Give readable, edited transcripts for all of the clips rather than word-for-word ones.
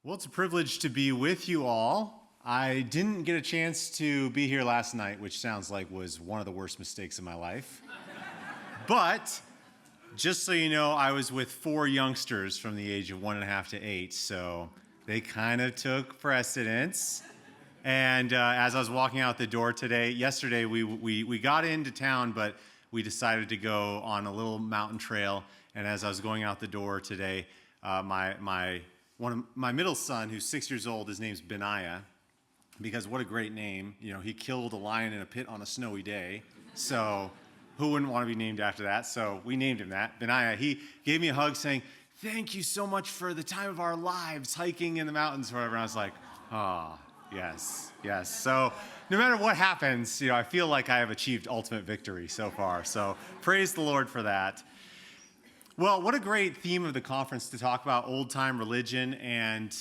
Well, it's a privilege to be with you all. I didn't get a chance to be here last night, which sounds like was one of the worst mistakes of my life. But just so you know, I was with 4 youngsters from the age of 1.5 to 8, so they kind of took precedence. And as I was walking out the door yesterday, we got into town, but we decided to go on a little mountain trail. And as I was going out the door today, my middle son, who's 6 years old, his name's Benaiah, because what a great name. You know, he killed a lion in a pit on a snowy day. So who wouldn't want to be named after that? So we named him that. Benaiah, he gave me a hug saying, "Thank you so much for the time of our lives hiking in the mountains," or whatever. And I was like, oh, yes. So no matter what happens, I feel like I have achieved ultimate victory so far. So praise the Lord for that. Well, what a great theme of the conference to talk about old-time religion, and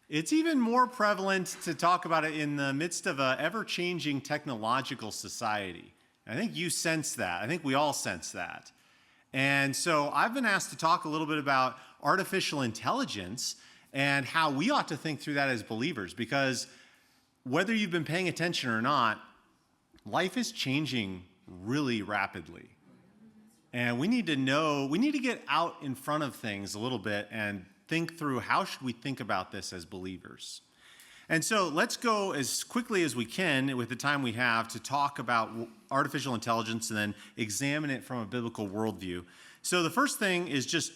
it's even more prevalent to talk about it in the midst of an ever-changing technological society. I think you sense that. I think we all sense that. And so I've been asked to talk a little bit about artificial intelligence and how we ought to think through that as believers, because whether you've been paying attention or not, life is changing really rapidly. And we need to get out in front of things a little bit and think through how should we think about this as believers. And so let's go as quickly as we can with the time we have to talk about artificial intelligence and then examine it from a biblical worldview. So the first thing is just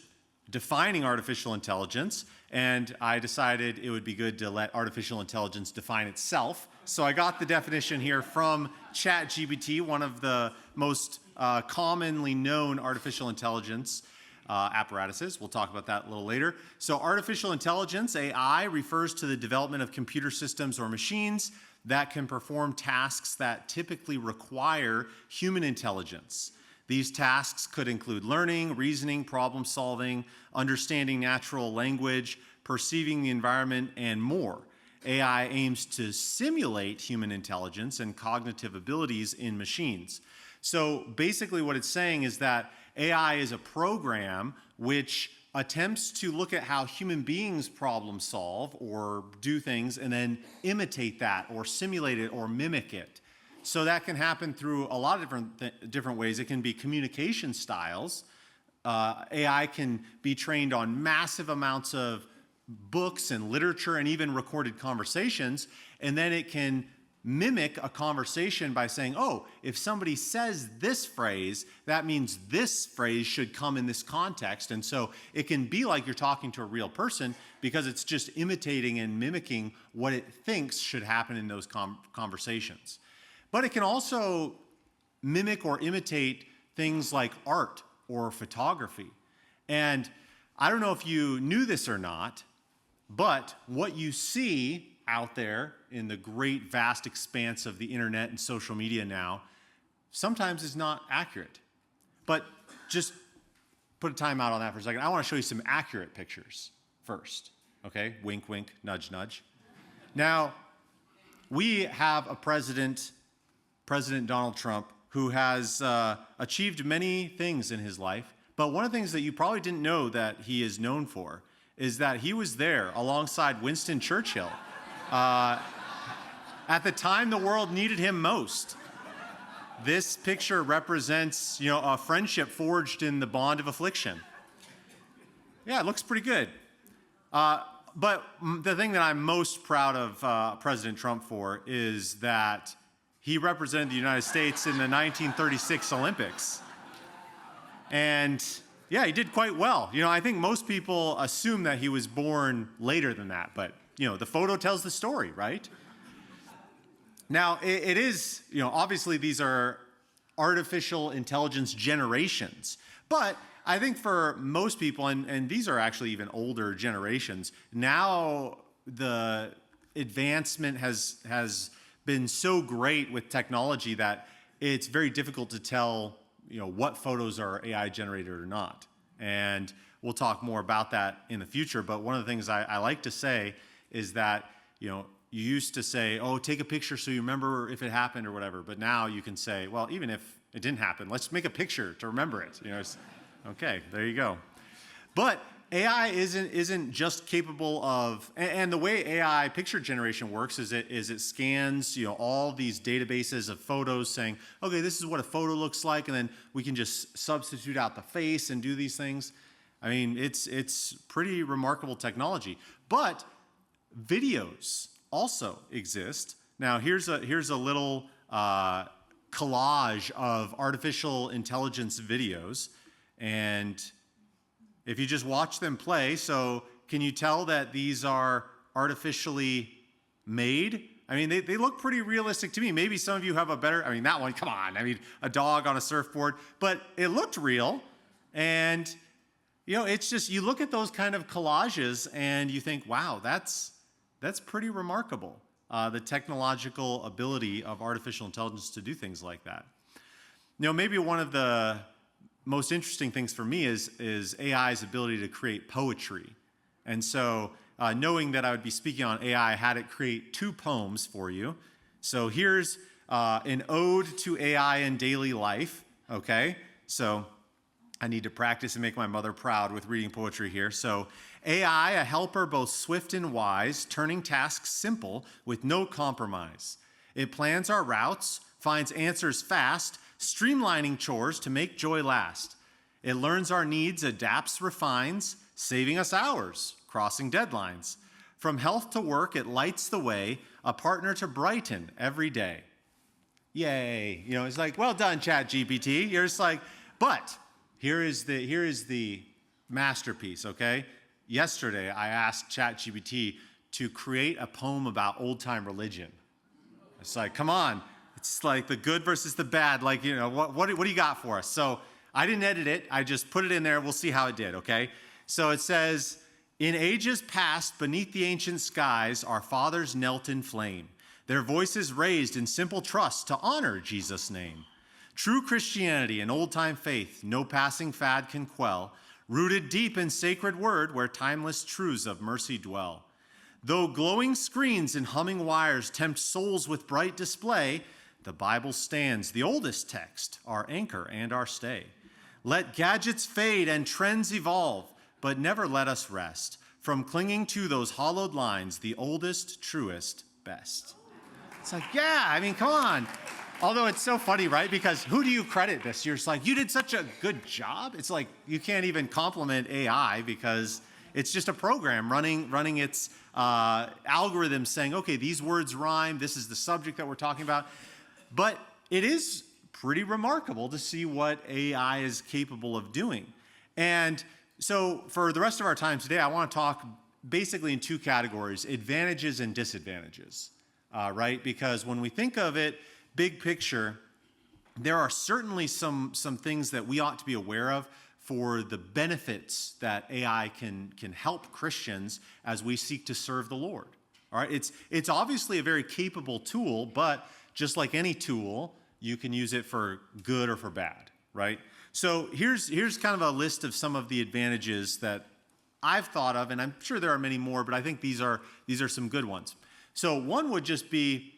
defining artificial intelligence, and I decided it would be good to let artificial intelligence define itself. So I got the definition here from ChatGPT, one of the most commonly known artificial intelligence apparatuses. We'll talk about that a little later. So artificial intelligence, AI, refers to the development of computer systems or machines that can perform tasks that typically require human intelligence. These tasks could include learning, reasoning, problem solving, understanding natural language, perceiving the environment, and more. AI aims to simulate human intelligence and cognitive abilities in machines. So basically what it's saying is that AI is a program which attempts to look at how human beings problem solve or do things and then imitate that or simulate it or mimic it. So that can happen through a lot of different ways. It can be communication styles. AI can be trained on massive amounts of books and literature and even recorded conversations, and then it can mimic a conversation by saying, oh, if somebody says this phrase, that means this phrase should come in this context. And so it can be like you're talking to a real person because it's just imitating and mimicking what it thinks should happen in those conversations. But it can also mimic or imitate things like art or photography. And I don't know if you knew this or not, but what you see out there in the great vast expanse of the internet and social media now sometimes is not accurate. But just put a time out on that for a second. I want to show you some accurate pictures first. Okay? Wink, wink, nudge, nudge. Now, we have a President Donald Trump, who has achieved many things in his life. But one of the things that you probably didn't know that he is known for is that he was there alongside Winston Churchill at the time the world needed him most. This picture represents, a friendship forged in the bond of affliction. Yeah, it looks pretty good. But the thing that I'm most proud of President Trump for is that he represented the United States in the 1936 Olympics. And yeah, he did quite well. I think most people assume that he was born later than that, but the photo tells the story, right? Now, it is, obviously these are artificial intelligence generations, but I think for most people, and these are actually even older generations, now the advancement has been so great with technology that it's very difficult to tell, what photos are AI generated or not. And we'll talk more about that in the future. But one of the things I like to say is that, you used to say, oh, take a picture so you remember if it happened or whatever. But now you can say, well, even if it didn't happen, let's make a picture to remember it. Okay, there you go. But AI isn't just capable of, and the way AI picture generation works is it scans all these databases of photos, saying, okay, this is what a photo looks like, and then we can just substitute out the face and do these things. I mean, it's pretty remarkable technology. But videos also exist. Now here's a little collage of artificial intelligence videos, and if you just watch them play, so can you tell that these are artificially made? I mean, they look pretty realistic to me. Maybe some of you have a better, I mean, that one, come on. I mean, a dog on a surfboard, but it looked real. And, it's just, you look at those kind of collages and you think, wow, that's pretty remarkable, the technological ability of artificial intelligence to do things like that. Maybe one of the most interesting things for me is AI's ability to create poetry. And so knowing that I would be speaking on AI, I had it create 2 poems for you. So here's an ode to AI in daily life, okay? So I need to practice and make my mother proud with reading poetry here. So AI, a helper both swift and wise, turning tasks simple with no compromise. It plans our routes, finds answers fast, streamlining chores to make joy last. It learns our needs, adapts, refines, saving us hours, crossing deadlines. From health to work, it lights the way, a partner to brighten every day. Yay. It's like, well done, ChatGPT. You're just like, but here is the masterpiece, okay? Yesterday, I asked ChatGPT to create a poem about old-time religion. It's like, come on. It's like the good versus the bad. Like, what do you got for us? So I didn't edit it. I just put it in there. We'll see how it did, okay? So it says, in ages past, beneath the ancient skies, our fathers knelt in flame, their voices raised in simple trust to honor Jesus' name. True Christianity and old-time faith, no passing fad can quell, rooted deep in sacred word where timeless truths of mercy dwell. Though glowing screens and humming wires tempt souls with bright display, the Bible stands, the oldest text, our anchor and our stay. Let gadgets fade and trends evolve, but never let us rest from clinging to those hollowed lines, the oldest, truest, best. It's like, yeah, I mean, come on. Although it's so funny, right? Because who do you credit this? You're just like, you did such a good job. It's like you can't even compliment AI because it's just a program running its algorithm saying, okay, these words rhyme. This is the subject that we're talking about. But it is pretty remarkable to see what AI is capable of doing. And so for the rest of our time today, I want to talk basically in 2 categories, advantages and disadvantages, right? Because when we think of it, big picture, there are certainly some things that we ought to be aware of for the benefits that AI can help Christians as we seek to serve the Lord. All right, it's obviously a very capable tool, but just like any tool, you can use it for good or for bad, right? So here's kind of a list of some of the advantages that I've thought of, and I'm sure there are many more, but I think these are some good ones. So one would just be,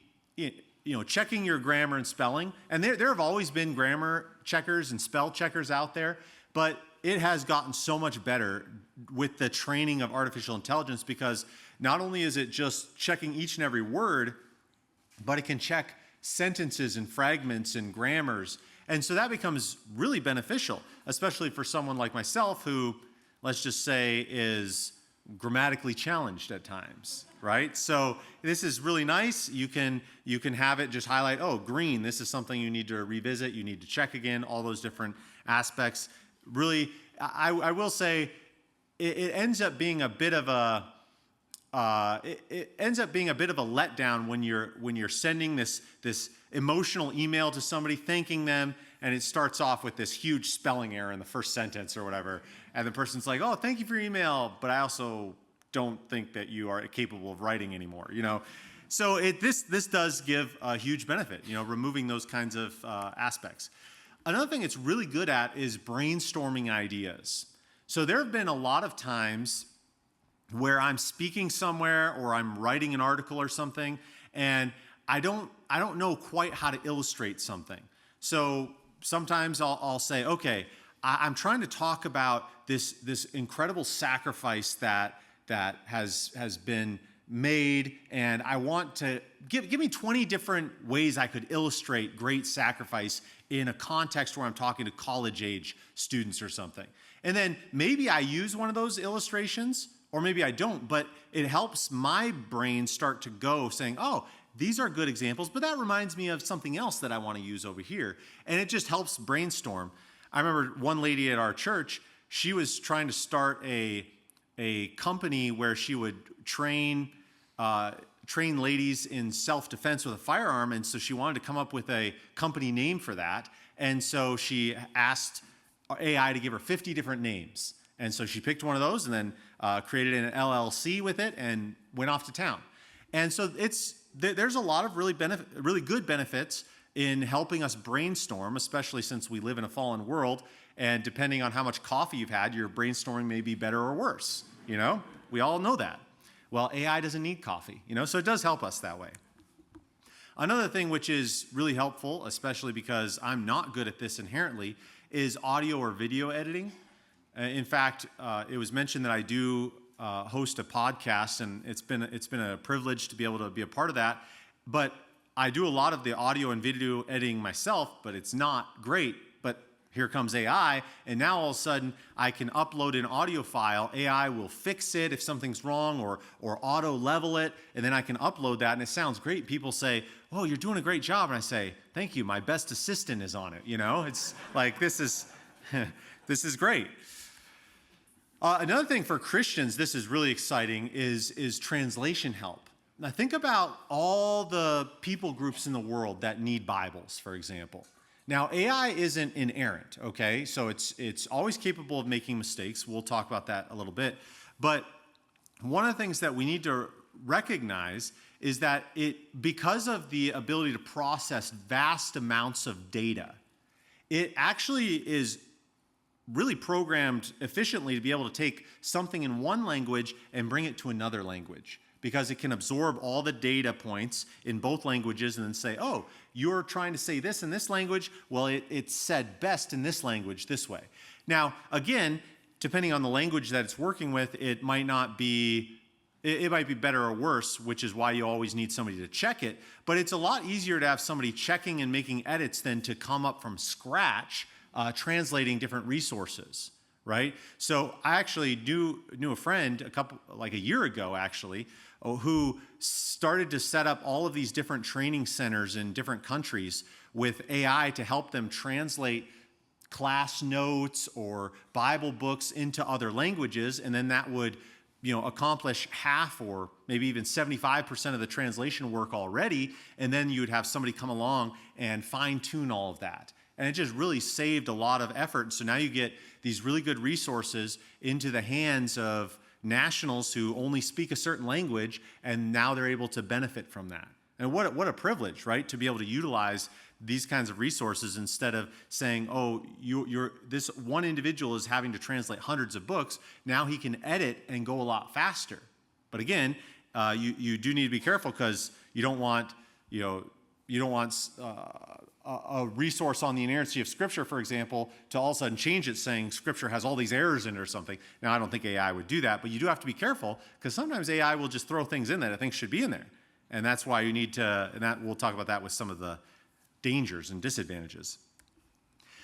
checking your grammar and spelling. And there have always been grammar checkers and spell checkers out there, but it has gotten so much better with the training of artificial intelligence because not only is it just checking each and every word, but it can check sentences and fragments and grammars. And so that becomes really beneficial, especially for someone like myself who, let's just say, is grammatically challenged at times, right? So this is really nice. You can have it just highlight, oh, green, this is something you need to revisit, you need to check again, all those different aspects. Really, I will say it ends up being a bit of a letdown when you're sending this emotional email to somebody, thanking them, and it starts off with this huge spelling error in the first sentence or whatever, and the person's like, "Oh, thank you for your email, but I also don't think that you are capable of writing anymore." So this does give a huge benefit, removing those kinds of aspects. Another thing it's really good at is brainstorming ideas. So there have been a lot of times where I'm speaking somewhere or I'm writing an article or something, and I don't know quite how to illustrate something. So sometimes I'll say, okay, I'm trying to talk about this incredible sacrifice that has been made, and I want to give me 20 different ways I could illustrate great sacrifice in a context where I'm talking to college age students or something. And then maybe I use one of those illustrations, or maybe I don't, but it helps my brain start to go saying, oh, these are good examples, but that reminds me of something else that I want to use over here. And it just helps brainstorm. I remember one lady at our church, she was trying to start a company where she would train ladies in self-defense with a firearm, and so she wanted to come up with a company name for that. And so she asked AI to give her 50 different names. And so she picked one of those and then created an LLC with it and went off to town. And so there's a lot of really good benefits in helping us brainstorm, especially since we live in a fallen world. And depending on how much coffee you've had, your brainstorming may be better or worse. We all know that. Well, AI doesn't need coffee, so it does help us that way. Another thing which is really helpful, especially because I'm not good at this inherently, is audio or video editing. In fact, it was mentioned that I do host a podcast, and it's been a privilege to be able to be a part of that. But I do a lot of the audio and video editing myself, but it's not great. But here comes AI, and now all of a sudden I can upload an audio file. AI will fix it if something's wrong, or auto level it, and then I can upload that, and it sounds great. People say, "Oh, you're doing a great job," and I say, "Thank you. My best assistant is on it." It's like this is this is great. Another thing for Christians, this is really exciting, is translation help. Now think about all the people groups in the world that need Bibles, for example. Now, AI isn't inerrant, okay? So it's always capable of making mistakes. We'll talk about that a little bit. But one of the things that we need to recognize is that because of the ability to process vast amounts of data, it actually is really programmed efficiently to be able to take something in one language and bring it to another language, because it can absorb all the data points in both languages and then say, oh, you're trying to say this in this language. Well, it's said best in this language this way. Now, again, depending on the language that it's working with, it might be better or worse, which is why you always need somebody to check it. But it's a lot easier to have somebody checking and making edits than to come up from scratch translating different resources, right? So I actually knew a friend a year ago, actually, who started to set up all of these different training centers in different countries with AI to help them translate class notes or Bible books into other languages, and then that would accomplish half or maybe even 75% of the translation work already, and then you would have somebody come along and fine-tune all of that. And it just really saved a lot of effort. So now you get these really good resources into the hands of nationals who only speak a certain language, and now they're able to benefit from that. And what a privilege, right, to be able to utilize these kinds of resources instead of saying, oh, this one individual is having to translate hundreds of books. Now he can edit and go a lot faster. But again, you do need to be careful, because you don't want a resource on the inerrancy of Scripture, for example, to all of a sudden change it saying Scripture has all these errors in it or something. Now, I don't think AI would do that, but you do have to be careful, because sometimes AI will just throw things in that I think should be in there. And that's why you need to, and we'll talk about that with some of the dangers and disadvantages.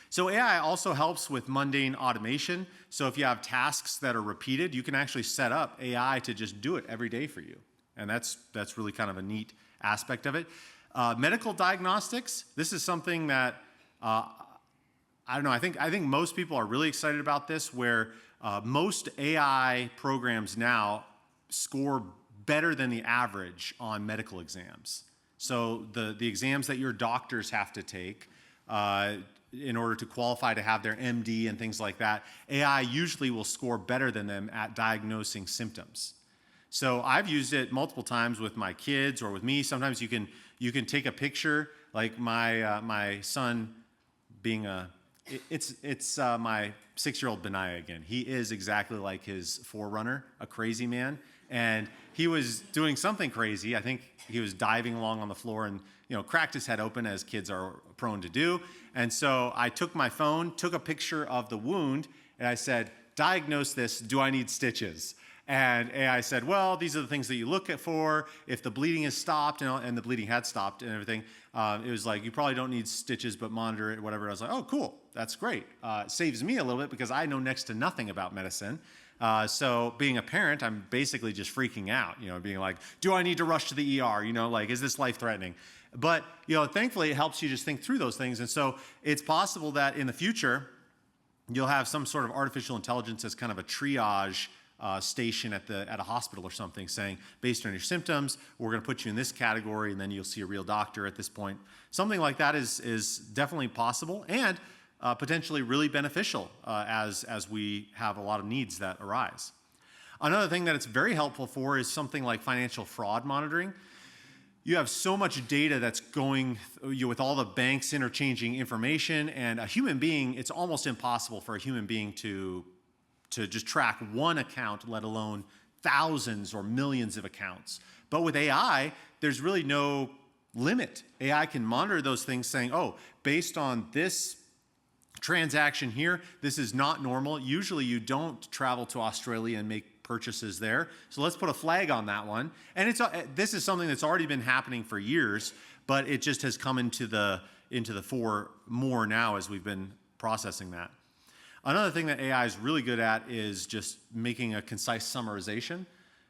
So AI also helps with mundane automation. So if you have tasks that are repeated, you can actually set up AI to just do it every day for you. And that's really kind of a neat aspect of it. Medical diagnostics, this is something that, I don't know, I think most people are really excited about this, where most AI programs now score better than the average on medical exams. So the exams that your doctors have to take in order to qualify to have their MD and things like that, AI usually will score better than them at diagnosing symptoms. So I've used it multiple times with my kids or with me. Sometimes you can take a picture, like my son being it's my 6-year-old Benaiah again. He is exactly like his forerunner, a crazy man. and he was doing something crazy. I think he was diving along on the floor and cracked his head open, as kids are prone to do. And so I took my phone, took a picture of the wound, and I said, "Diagnose this. Do I need stitches?" And AI said, "Well, these are the things that you look for. If the bleeding has stopped," and the bleeding had stopped and everything, it was like, "You probably don't need stitches, but monitor it," whatever. I was like, "Oh, cool. That's great." It saves me a little bit because I know next to nothing about medicine. So being a parent, I'm basically just freaking out, being like, "Do I need to rush to the ER? Is this life-threatening?" But, thankfully, it helps you just think through those things. And so it's possible that in the future, you'll have some sort of artificial intelligence as kind of a triage station at a hospital or something, saying, based on your symptoms, we're going to put you in this category, and then you'll see a real doctor at this point. Something like that is definitely possible and potentially really beneficial as we have a lot of needs that arise. Another thing that it's very helpful for is something like financial fraud monitoring. You have so much data that's going with all the banks interchanging information, and a human being, it's almost impossible for a human being to just track one account, let alone thousands or millions of accounts. But with AI, there's really no limit. AI can monitor those things, saying, "Oh, based on this transaction here, this is not normal. Usually you don't travel to Australia and make purchases there. So let's put a flag on that one." And this is something that's already been happening for years, but it just has come into the fore more now as we've been processing that. Another thing that AI is really good at is just making a concise summarization.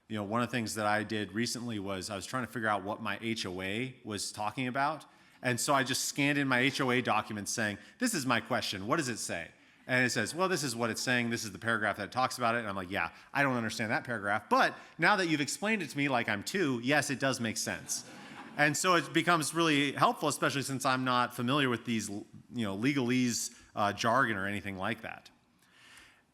One of the things that I did recently was I was trying to figure out what my HOA was talking about. And so I just scanned in my HOA document saying, "This is my question. What does it say?" And it says, "Well, this is what it's saying. This is the paragraph that talks about it." And I'm like, "Yeah, I don't understand that paragraph. But now that you've explained it to me like I'm two, yes, it does make sense." And so it becomes really helpful, especially since I'm not familiar with these, legalese jargon or anything like that.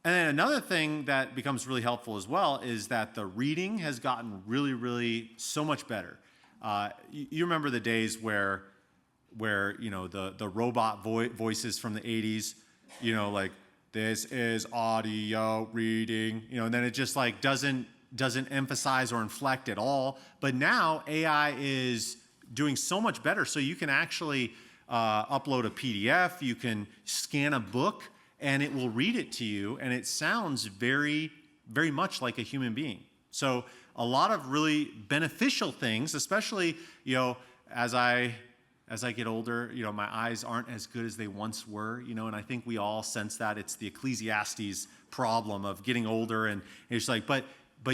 And then another thing that becomes really helpful as well is that the reading has gotten really, really so much better. You remember the days where the robot voices from the 80s, like, "This is audio reading," and then it just like doesn't emphasize or inflect at all. But now AI is doing so much better. So you can actually upload a PDF, you can scan a book, and it will read it to you, and it sounds very, very much like a human being. So a lot of really beneficial things, especially, as I get older, my eyes aren't as good as they once were, and I think we all sense that. It's the Ecclesiastes problem of getting older, and it's like, but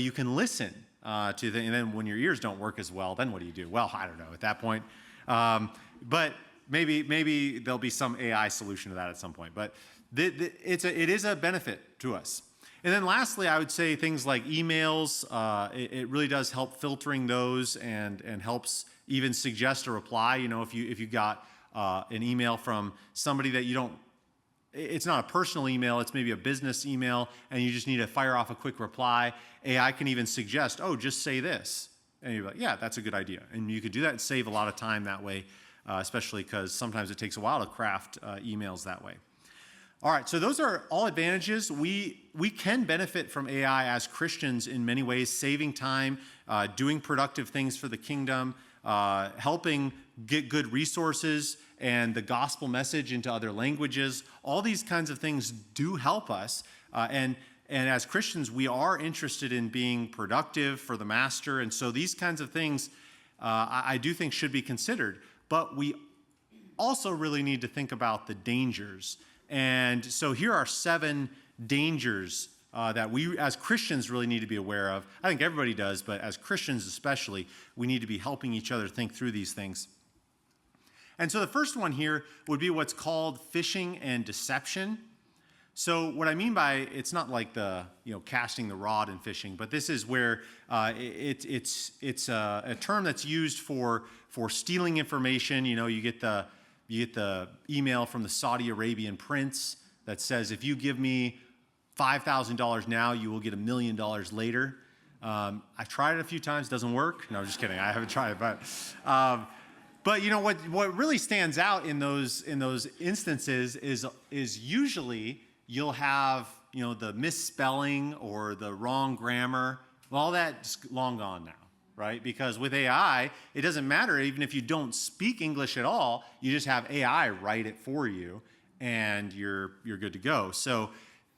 you can listen to and then when your ears don't work as well, then what do you do? Well, I don't know at that point. But maybe there'll be some AI solution to that at some point. But it is a benefit to us. And then lastly, I would say things like emails. It really does help filtering those and helps even suggest a reply. If you got an email from somebody that you don't, it's not a personal email, it's maybe a business email, and you just need to fire off a quick reply, AI can even suggest, "Oh, just say this." And you're like, "Yeah, that's a good idea." And you could do that and save a lot of time that way, especially because sometimes it takes a while to craft emails that way. All right, so those are all advantages. We can benefit from AI as Christians in many ways, saving time, doing productive things for the kingdom, helping get good resources and the gospel message into other languages. All these kinds of things do help us. And as Christians, we are interested in being productive for the master. And so these kinds of things I do think should be considered. But we also really need to think about the dangers. And so here are 7 dangers that we as Christians really need to be aware of. I think everybody does, but as Christians especially, we need to be helping each other think through these things. And so the first one here would be what's called phishing and deception. So what I mean by it's not like the casting the rod in fishing, but this is where it's a term that's used for stealing information. You get the email from the Saudi Arabian prince that says, "If you give me $5,000 now, you will get $1 million later." I've tried it a few times, doesn't work. No, just kidding. I haven't tried it, but what really stands out in those instances is usually you'll have the misspelling or the wrong grammar Well, all that's long gone now, right? Because with AI, it doesn't matter even if you don't speak English at all, you just have AI write it for you and you're good to go. So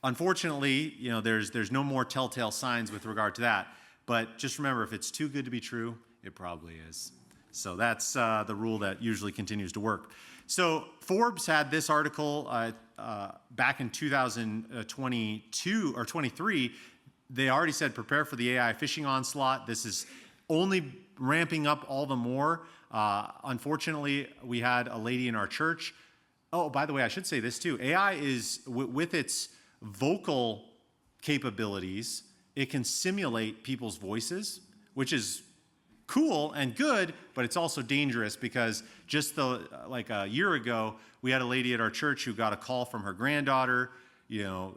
unfortunately, there's no more telltale signs with regard to that. But just remember, if it's too good to be true, it probably is. So that's the rule that usually continues to work. So Forbes had this article back in 2022 or 23. They already said, prepare for the AI phishing onslaught. This is only ramping up all the more. Unfortunately, we had a lady in our church. Oh, by the way, I should say this too. AI is, with its vocal capabilities, it can simulate people's voices, which is cool and good, but it's also dangerous because just like a year ago, we had a lady at our church who got a call from her granddaughter,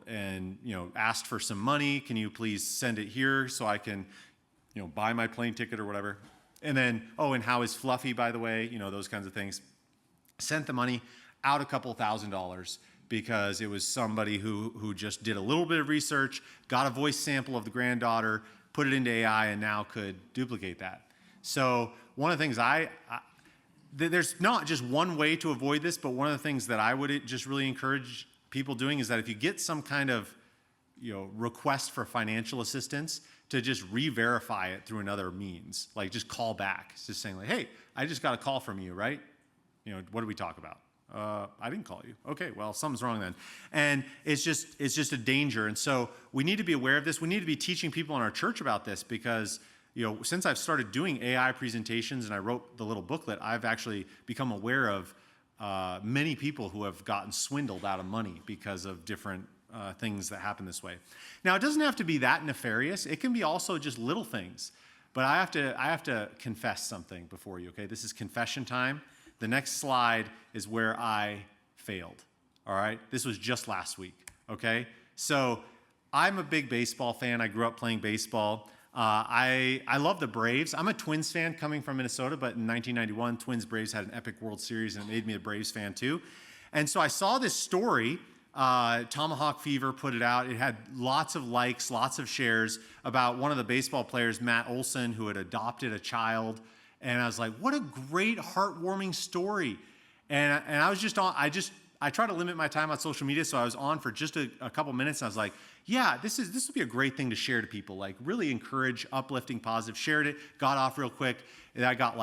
and asked for some money. Can you please send it here so I can, buy my plane ticket or whatever? And then, and how is Fluffy, by the way? Those kinds of things. Sent the money out a couple $1,000s because it was somebody who just did a little bit of research, got a voice sample of the granddaughter, put it into AI, and now could duplicate that. So one of the things there's not just one way to avoid this, but one of the things that I would just really encourage people doing is that if you get some kind of request for financial assistance, to just re-verify it through another means, like just call back. It's just saying like, hey, I just got a call from you, right? What did we talk about? I didn't call you. Okay, well, something's wrong then. And it's just a danger. And so we need to be aware of this. We need to be teaching people in our church about this because since I've started doing AI presentations and I wrote the little booklet, I've actually become aware of many people who have gotten swindled out of money because of different things that happen this way. Now, it doesn't have to be that nefarious. It can be also just little things. But I have to confess something before you, okay? This is confession time. The next slide is where I failed, all right? This was just last week, okay? So I'm a big baseball fan. I grew up playing baseball. I love the Braves. I'm a Twins fan coming from Minnesota, but in 1991, Twins-Braves had an epic World Series, and it made me a Braves fan too. And so I saw this story, Tomahawk Fever put it out. It had lots of likes, lots of shares about one of the baseball players, Matt Olson, who had adopted a child. And I was like, what a great, heartwarming story. And I was just on, I try to limit my time on social media, so I was on for just a couple minutes, and I was like, yeah, this would be a great thing to share to people, like really encourage, uplifting, positive. Shared it, got off real quick, and I got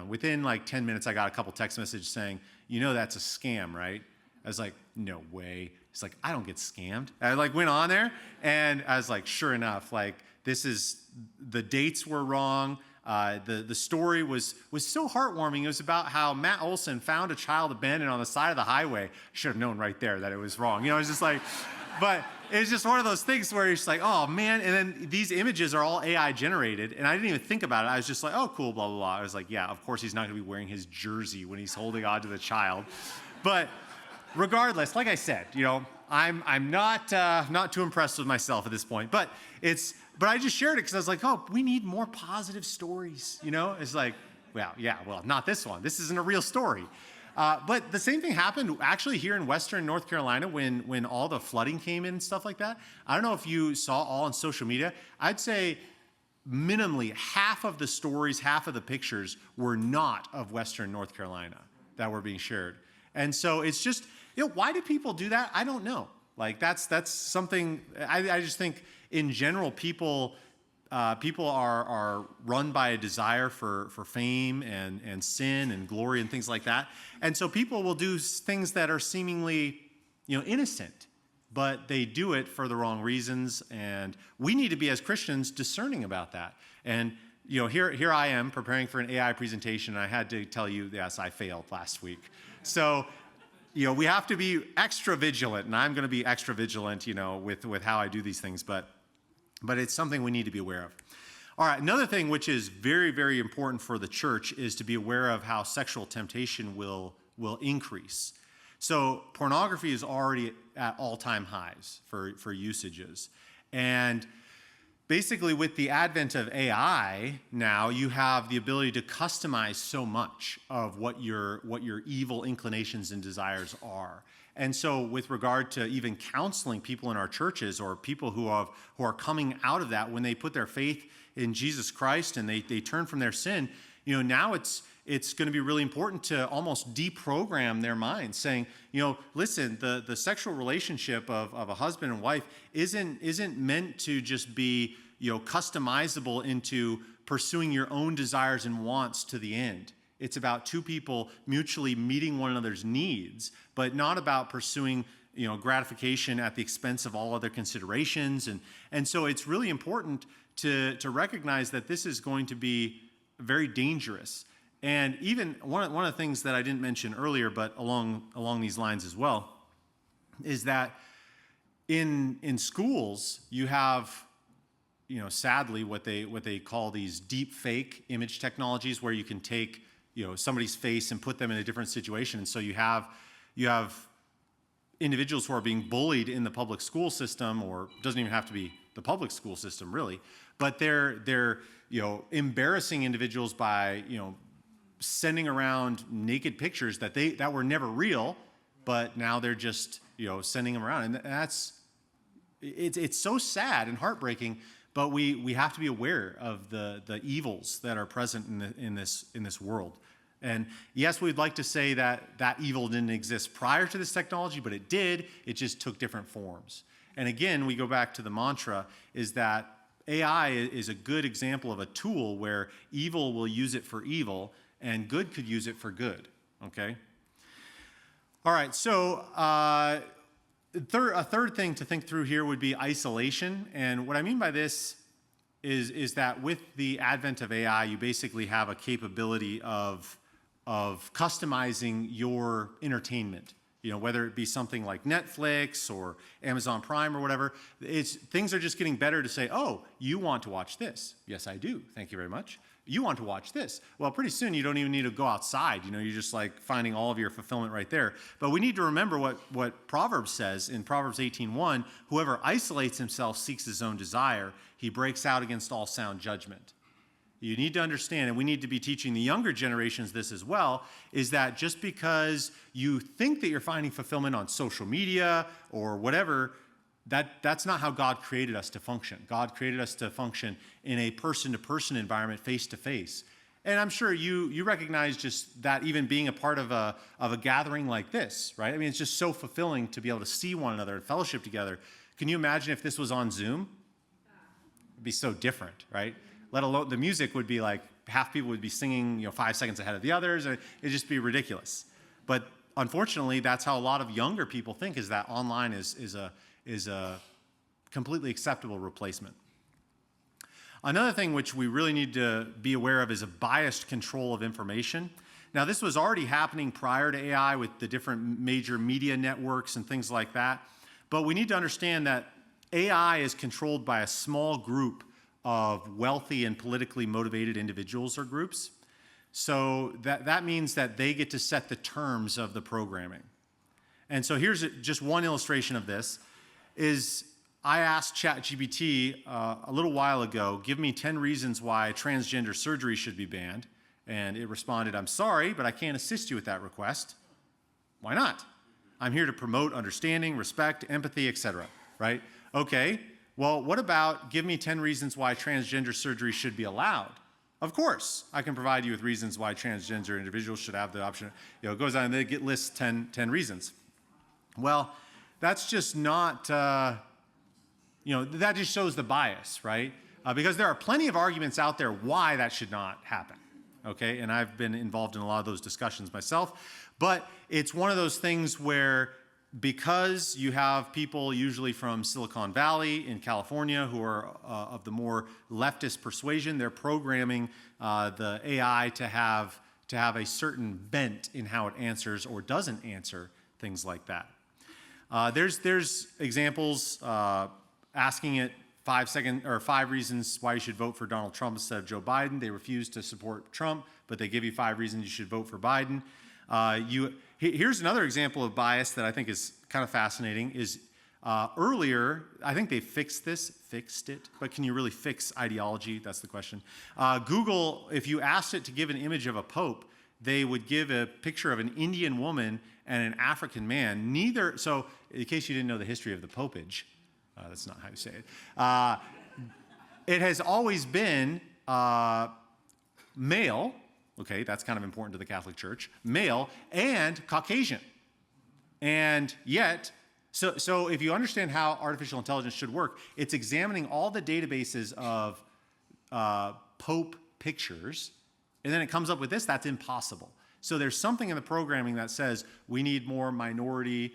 within 10 minutes, I got a couple text messages saying, that's a scam, right? I was like, no way. It's like, I don't get scammed. I went on there, and I was like, sure enough, the dates were wrong. The story was so heartwarming. It was about how Matt Olson found a child abandoned on the side of the highway. I should have known right there that it was wrong. It's just like, but it's just one of those things where you're just like, oh man. And then these images are all AI generated, and I didn't even think about it. I was just like, oh cool, blah blah blah. I was like, yeah, of course he's not going to be wearing his jersey when he's holding on to the child. But regardless, like I said, I'm not too impressed with myself at this point. But I just shared it because I was like, oh, we need more positive stories. It's like, well, not this one. This isn't a real story. But the same thing happened actually here in Western North Carolina when all the flooding came in and stuff like that. I don't know if you saw all on social media. I'd say minimally half of the stories, half of the pictures were not of Western North Carolina that were being shared. And so it's just, why do people do that? I don't know. That's something, I just think in general, people are run by a desire for fame and sin and glory and things like that. And so people will do things that are seemingly, innocent, but they do it for the wrong reasons. And we need to be, as Christians, discerning about that. And, here I am preparing for an AI presentation, and I had to tell you, yes, I failed last week. So, we have to be extra vigilant, and I'm going to be extra vigilant, with how I do these things, but it's something we need to be aware of. All right, another thing which is very, very important for the church is to be aware of how sexual temptation will increase. So pornography is already at all-time highs for usages. And basically with the advent of AI now, you have the ability to customize so much of what your evil inclinations and desires are. And so with regard to even counseling people in our churches or people who are coming out of that, when they put their faith in Jesus Christ and they turn from their sin, now it's going to be really important to almost deprogram their minds, saying, listen, the sexual relationship of a husband and wife isn't meant to just be, customizable into pursuing your own desires and wants to the end. It's about two people mutually meeting one another's needs, but not about pursuing, gratification at the expense of all other considerations. And so it's really important to recognize that this is going to be very dangerous. And even one of the things that I didn't mention earlier, but along these lines as well, is that in schools you have, sadly, what they call these deep fake image technologies, where you can take somebody's face and put them in a different situation. And so you have individuals who are being bullied in the public school system, or it doesn't even have to be the public school system really, but they're embarrassing individuals by sending around naked pictures that were never real, but now they're just sending them around. And it's so sad and heartbreaking. But we have to be aware of the evils that are present in this world. And yes, we'd like to say that evil didn't exist prior to this technology, but it did. It just took different forms. And again, we go back to the mantra, is that AI is a good example of a tool where evil will use it for evil and good could use it for good, okay? All right, so a third thing to think through here would be isolation. And what I mean by this is that with the advent of AI, you basically have a capability of customizing your entertainment. Whether it be something like Netflix or Amazon Prime or whatever, things are just getting better to say, oh, you want to watch this? Yes, I do. Thank you very much. You want to watch this? Well, pretty soon you don't even need to go outside. You're just like finding all of your fulfillment right there. But we need to remember what Proverbs says in Proverbs 18:1, whoever isolates himself seeks his own desire. He breaks out against all sound judgment. You need to understand, and we need to be teaching the younger generations this as well, is that just because you think that you're finding fulfillment on social media or whatever, that's not how God created us to function. God created us to function in a person-to-person environment, face-to-face. And I'm sure you recognize just that even being a part of a gathering like this, right? I mean, it's just so fulfilling to be able to see one another and fellowship together. Can you imagine if this was on Zoom? It'd be so different, right? Let alone the music would be like half people would be singing 5 seconds ahead of the others. It'd just be ridiculous. But unfortunately, that's how a lot of younger people think, is that online is a completely acceptable replacement. Another thing which we really need to be aware of is a biased control of information. Now, this was already happening prior to AI with the different major media networks and things like that. But we need to understand that AI is controlled by a small group of wealthy and politically motivated individuals or groups. So that means that they get to set the terms of the programming. And so here's just one illustration of this. I asked ChatGPT a little while ago, give me 10 reasons why transgender surgery should be banned. And it responded, I'm sorry, but I can't assist you with that request. Why not? I'm here to promote understanding, respect, empathy, etc. Right? Okay, well, what about give me 10 reasons why transgender surgery should be allowed? Of course, I can provide you with reasons why transgender individuals should have the option. It goes on and they lists 10 reasons. Well, that's just not, that just shows the bias, right? Because there are plenty of arguments out there why that should not happen, okay? And I've been involved in a lot of those discussions myself. But it's one of those things where because you have people usually from Silicon Valley in California who are of the more leftist persuasion, they're programming the AI to have a certain bent in how it answers or doesn't answer things like that. There's examples asking it 5 reasons why you should vote for Donald Trump instead of Joe Biden. They refuse to support Trump, but they give you 5 reasons you should vote for Biden. Here's another example of bias that I think is kind of fascinating. Is earlier, I think they fixed it, but can you really fix ideology? That's the question. Google, if you asked it to give an image of a pope, they would give a picture of an Indian woman and an African man. Neither, so in case you didn't know the history of the popage, that's not how you say it. It has always been male, okay, that's kind of important to the Catholic Church, male and Caucasian. And yet, so if you understand how artificial intelligence should work, it's examining all the databases of Pope pictures, and then it comes up with this. That's impossible. So there's something in the programming that says we need more minority,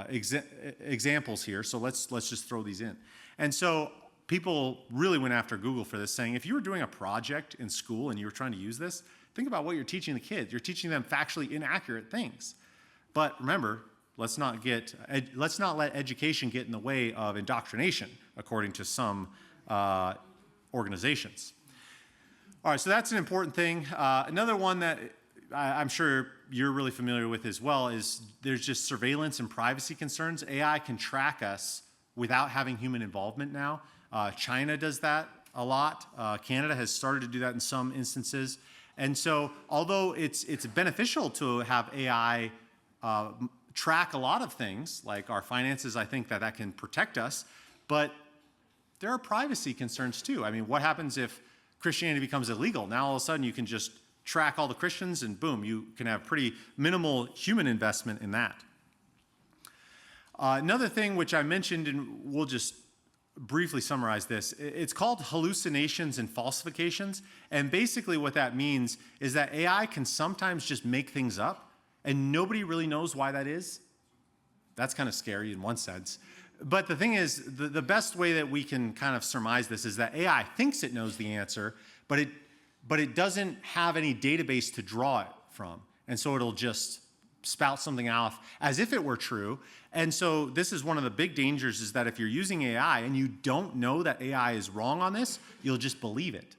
examples here. So let's just throw these in. And so people really went after Google for this, saying if you were doing a project in school and you were trying to use this, think about what you're teaching the kids. You're teaching them factually inaccurate things. But remember, let's not let education get in the way of indoctrination, according to some organizations. All right, so that's an important thing. Another one that I'm sure you're really familiar with as well is there's just surveillance and privacy concerns. AI can track us without having human involvement now. China does that a lot. Canada has started to do that in some instances. And so although it's beneficial to have AI track a lot of things, like our finances, I think that can protect us, but there are privacy concerns too. I mean, what happens if Christianity becomes illegal? Now all of a sudden you can just track all the Christians and boom, you can have pretty minimal human investment in that. Another thing which I mentioned, and we'll just briefly summarize this, it's called hallucinations and falsifications. And basically what that means is that AI can sometimes just make things up and nobody really knows why that is. That's kind of scary in one sense. But the thing is, the best way that we can kind of surmise this is that AI thinks it knows the answer, but it doesn't have any database to draw it from. And so it'll just spout something out as if it were true. And so this is one of the big dangers, is that if you're using AI and you don't know that AI is wrong on this, you'll just believe it.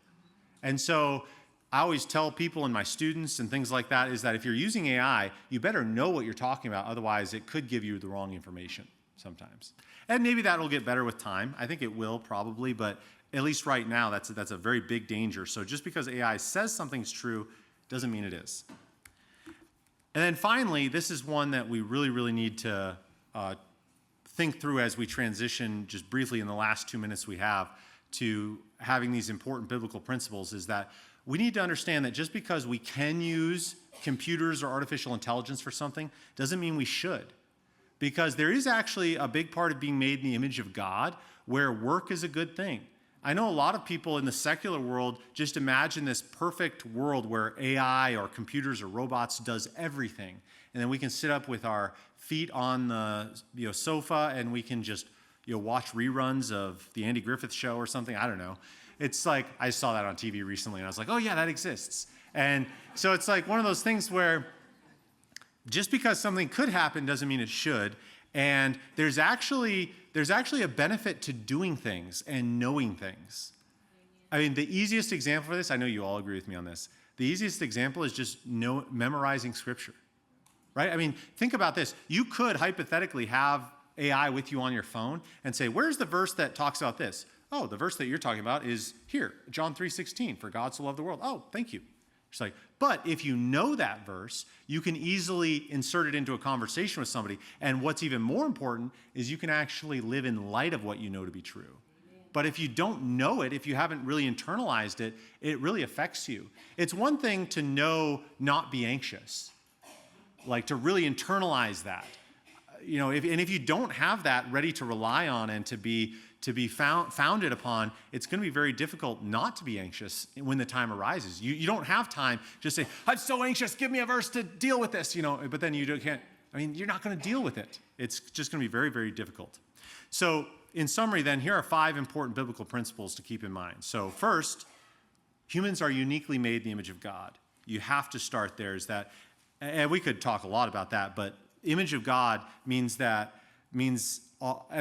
And so I always tell people and my students and things like that is that if you're using AI, you better know what you're talking about. Otherwise, it could give you the wrong information sometimes. And maybe that'll get better with time. I think it will probably, but at least right now, that's a very big danger. So just because AI says something's true doesn't mean it is. And then finally, this is one that we really, really need to think through as we transition just briefly in the last 2 minutes we have to having these important biblical principles, is that we need to understand that just because we can use computers or artificial intelligence for something doesn't mean we should. Because there is actually a big part of being made in the image of God where work is a good thing. I know a lot of people in the secular world just imagine this perfect world where AI or computers or robots does everything. And then we can sit up with our feet on the sofa and we can just watch reruns of the Andy Griffith Show or something. I don't know. It's like, I saw that on TV recently and I was like, oh yeah, that exists. And so it's like one of those things where just because something could happen doesn't mean it should. And there's actually a benefit to doing things and knowing things. I mean, the easiest example for this, I know you all agree with me on this, the easiest example is just memorizing scripture, right? I mean, think about this. You could hypothetically have AI with you on your phone and say, where's the verse that talks about this? Oh, the verse that you're talking about is here, John 3:16, for God so loved the world. Oh, thank you. It's like, but if you know that verse, you can easily insert it into a conversation with somebody. And what's even more important is you can actually live in light of what you know to be true. But if you don't know it, if you haven't really internalized it, it really affects you. It's one thing to know not be anxious, like to really internalize that. If you don't have that ready to rely on and to be founded upon, it's going to be very difficult not to be anxious when the time arises. You don't have time just say, I'm so anxious, give me a verse to deal with this, but then you're not going to deal with it. It's just going to be very, very difficult. So in summary then, here are 5 important biblical principles to keep in mind. So first, humans are uniquely made in the image of God. You have to start there, and we could talk a lot about that, but image of God means at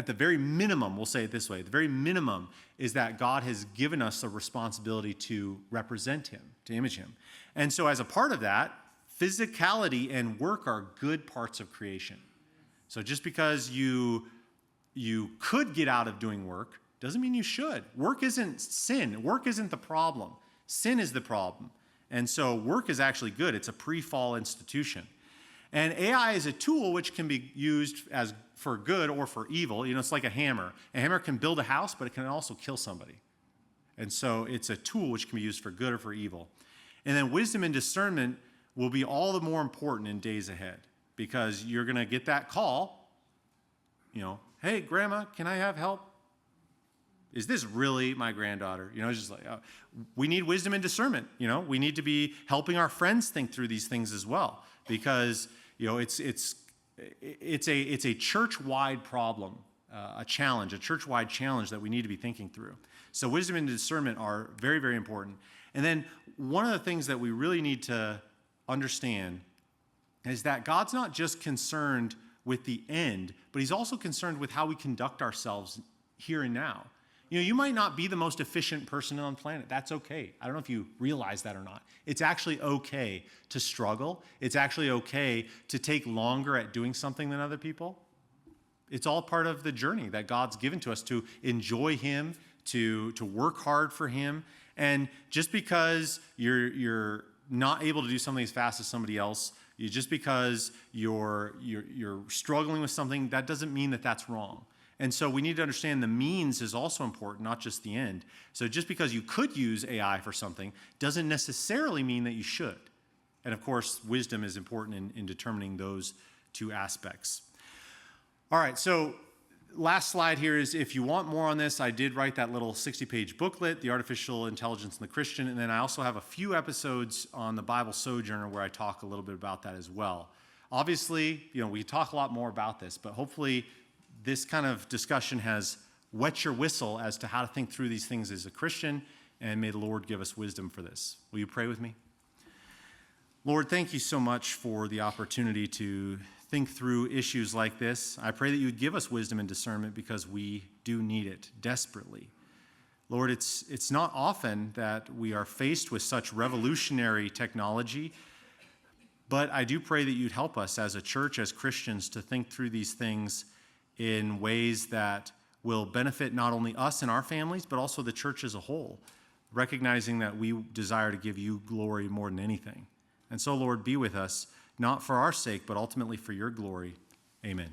the very minimum, we'll say it this way, the very minimum is that God has given us a responsibility to represent him, to image him. And so as a part of that, physicality and work are good parts of creation. So just because you could get out of doing work doesn't mean you should. Work isn't sin. Work isn't the problem. Sin is the problem. And so work is actually good. It's a pre-fall institution. And AI is a tool which can be used as for good or for evil. It's like a hammer. A hammer can build a house, but it can also kill somebody. And so it's a tool which can be used for good or for evil. And then wisdom and discernment will be all the more important in days ahead, because you're going to get that call, hey, Grandma, can I have help? Is this really my granddaughter? It's just like, we need wisdom and discernment. We need to be helping our friends think through these things as well, because it's a church-wide problem, a church-wide challenge that we need to be thinking through. So wisdom and discernment are very, very important. And then one of the things that we really need to understand is that God's not just concerned with the end, but he's also concerned with how we conduct ourselves here and now. You might not be the most efficient person on the planet. That's okay. I don't know if you realize that or not. It's actually okay to struggle. It's actually okay to take longer at doing something than other people. It's all part of the journey that God's given to us to enjoy him, to work hard for him. And just because you're not able to do something as fast as somebody else, just because you're struggling with something, that doesn't mean that that's wrong. And so we need to understand the means is also important, not just the end. So just because you could use AI for something doesn't necessarily mean that you should. And of course, wisdom is important in determining those two aspects. All right, so last slide here is, if you want more on this, I did write that little 60-page booklet, The Artificial Intelligence and the Christian, and then I also have a few episodes on the Bible Sojourner where I talk a little bit about that as well. Obviously, we talk a lot more about this, but hopefully this kind of discussion has wet your whistle as to how to think through these things as a Christian, and may the Lord give us wisdom for this. Will you pray with me? Lord, thank you so much for the opportunity to think through issues like this. I pray that you would give us wisdom and discernment, because we do need it desperately. Lord, it's not often that we are faced with such revolutionary technology, but I do pray that you'd help us as a church, as Christians, to think through these things in ways that will benefit not only us and our families, but also the church as a whole, recognizing that we desire to give you glory more than anything. And so, Lord, be with us, not for our sake, but ultimately for your glory. Amen.